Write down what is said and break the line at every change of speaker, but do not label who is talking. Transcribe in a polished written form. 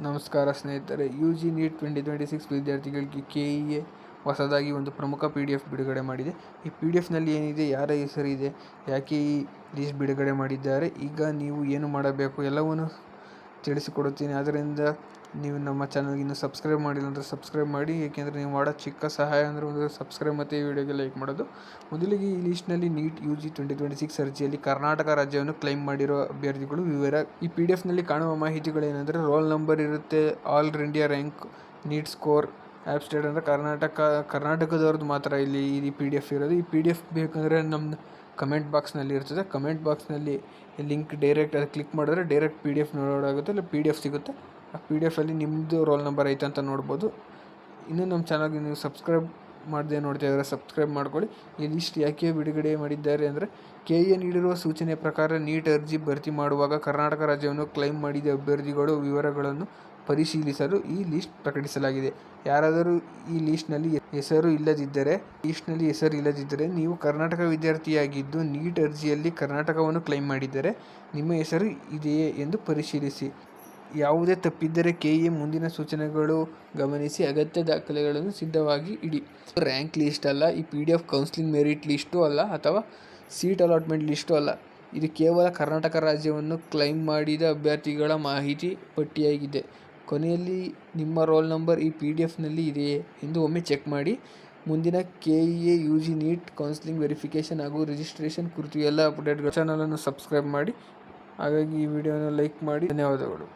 ನಮಸ್ಕಾರ ಸ್ನೇಹಿತರೆ, UG neat 2026 ವಿದ್ಯಾರ್ಥಿಗಳಿಗೆ KEA ಹೊಸದಾಗಿ ಒಂದು ಪ್ರಮುಖ PDF ಬಿಡುಗಡೆ ಮಾಡಿದೆ. ಈ PDFನಲ್ಲಿ ಏನಿದೆ, ಯಾರ ಹೆಸರಿದೆ, ಯಾಕೆ ಈ ಲಿಸ್ಟ್ ಬಿಡುಗಡೆ ಮಾಡಿದ್ದಾರೆ, ಈಗ ನೀವು ಏನು ಮಾಡಬೇಕು ಎಲ್ಲವನ್ನು ತಿಳಿಸಿಕೊಡುತ್ತೀನಿ. ಆದ್ದರಿಂದ ನೀವು ನಮ್ಮ ಚಾನಲ್ಗೆ ಇನ್ನೂ ಸಬ್ಸ್ಕ್ರೈಬ್ ಮಾಡಿಲ್ಲ ಅಂದರೆ ಸಬ್ಸ್ಕ್ರೈಬ್ ಮಾಡಿ, ಏಕೆಂದರೆ ನೀವು ಮಾಡೋ ಚಿಕ್ಕ ಸಹಾಯ ಅಂದರೆ ಒಂದು ಸಬ್ಸ್ಕ್ರೈಬ್ ಮತ್ತು ಈ ವಿಡಿಯೋಗೆ ಲೈಕ್ ಮಾಡೋದು. ಮೊದಲಿಗೆ ಈ ಲಿಸ್ಟ್ನಲ್ಲಿ ನೀಟ್ UG 2026 ಅರ್ಜಿಯಲ್ಲಿ ಕರ್ನಾಟಕ ರಾಜ್ಯವನ್ನು ಕ್ಲೈಮ್ ಮಾಡಿರೋ ಅಭ್ಯರ್ಥಿಗಳು ವಿವರ. ಈ PDF ನಲ್ಲಿ ಕಾಣುವ ಮಾಹಿತಿಗಳೇನೆಂದರೆ, ರೋಲ್ ನಂಬರ್ ಇರುತ್ತೆ, all India rank, NEET score, absent ಅಂದರೆ ಕರ್ನಾಟಕದವ್ರದ್ದು ಮಾತ್ರ ಇಲ್ಲಿ ಈ PDF ಇರೋದು. ಈ PDF ಬೇಕಂದರೆ ನಮ್ಮ ಕಮೆಂಟ್ ಬಾಕ್ಸ್ನಲ್ಲಿ ಇರ್ತದೆ. ಕಮೆಂಟ್ ಬಾಕ್ಸ್ನಲ್ಲಿ ಲಿಂಕ್ ಡೈರೆಕ್ಟ್ ಅದು ಕ್ಲಿಕ್ ಮಾಡಿದ್ರೆ ಡೈರೆಕ್ಟ್ PDF ನೋಡೋಡ್ ಆಗುತ್ತೆ, ಇಲ್ಲ PDF ಸಿಗುತ್ತೆ. ಆ PDF ನಿಮ್ಮದು ರೋಲ್ ನಂಬರ್ ಐತೆ ಅಂತ ನೋಡ್ಬೋದು. ಇನ್ನೂ ನಮ್ಮ ಚಾನಲ್ಗೆ ನೀವು ಸಬ್ಸ್ಕ್ರೈಬ್ ಮಾಡದೆ ನೋಡ್ತಾ ಇದ್ದಾರೆ, ಸಬ್ಸ್ಕ್ರೈಬ್ ಮಾಡ್ಕೊಳ್ಳಿ. ಈ ಲಿಸ್ಟ್ ಯಾಕೆ ಬಿಡುಗಡೆ ಮಾಡಿದ್ದಾರೆ ಅಂದರೆ, KEA ನೀಡಿರುವ ಸೂಚನೆ ಪ್ರಕಾರ ನೀಟ್ ಅರ್ಜಿ ಭರ್ತಿ ಮಾಡುವಾಗ ಕರ್ನಾಟಕ ರಾಜ್ಯವನ್ನು ಕ್ಲೈಮ್ ಮಾಡಿದ ಅಭ್ಯರ್ಥಿಗಳು ವಿವರಗಳನ್ನು ಪರಿಶೀಲಿಸಲು ಈ ಲಿಸ್ಟ್ ಪ್ರಕಟಿಸಲಾಗಿದೆ. ಯಾರಾದರೂ ಈ ಲಿಸ್ಟ್ನಲ್ಲಿ ಹೆಸರು ಇಲ್ಲದಿದ್ದರೆ ನೀವು ಕರ್ನಾಟಕ ವಿದ್ಯಾರ್ಥಿಯಾಗಿದ್ದು ನೀಟ್ ಅರ್ಜಿಯಲ್ಲಿ ಕರ್ನಾಟಕವನ್ನು ಕ್ಲೈಮ್ ಮಾಡಿದ್ದರೆ ನಿಮ್ಮ ಹೆಸರು ಇದೆಯೇ ಎಂದು ಪರಿಶೀಲಿಸಿ. ಯಾವುದೇ ತಪ್ಪಿದ್ದರೆ KEA ಮುಂದಿನ ಸೂಚನೆಗಳು ಗಮನಿಸಿ ಅಗತ್ಯ ದಾಖಲೆಗಳನ್ನು ಸಿದ್ಧವಾಗಿ ಇಡಿ. ರ್ಯಾಂಕ್ ಲಿಸ್ಟ್ ಅಲ್ಲ, ಈ PDF ಕೌನ್ಸಿಲಿಂಗ್ ಮೆರಿಟ್ ಲಿಸ್ಟು ಅಲ್ಲ, ಅಥವಾ ಸೀಟ್ ಅಲಾಟ್ಮೆಂಟ್ ಲಿಸ್ಟು ಅಲ್ಲ. ಇದು ಕೇವಲ ಕರ್ನಾಟಕ ರಾಜ್ಯವನ್ನು ಕ್ಲೈಮ್ ಮಾಡಿದ ಅಭ್ಯರ್ಥಿಗಳ ಮಾಹಿತಿ ಪಟ್ಟಿಯಾಗಿದೆ. ಕೊನೆಯಲ್ಲಿ ನಿಮ್ಮ ರೋಲ್ ನಂಬರ್ ಈ PDFನಲ್ಲಿ ಇದೆಯೇ ಎಂದು ಒಮ್ಮೆ ಚೆಕ್ ಮಾಡಿ. ಮುಂದಿನ KEA UG NEET counselling verification ಹಾಗೂ ರಿಜಿಸ್ಟ್ರೇಷನ್ ಕುರಿತು ಎಲ್ಲ ಅಪ್ಡೇಟ್ಗಳು ಚಾನಲನ್ನು ಸಬ್ಸ್ಕ್ರೈಬ್ ಮಾಡಿ. ಹಾಗಾಗಿ ಈ ವಿಡಿಯೋನ ಲೈಕ್ ಮಾಡಿ. ಧನ್ಯವಾದಗಳು.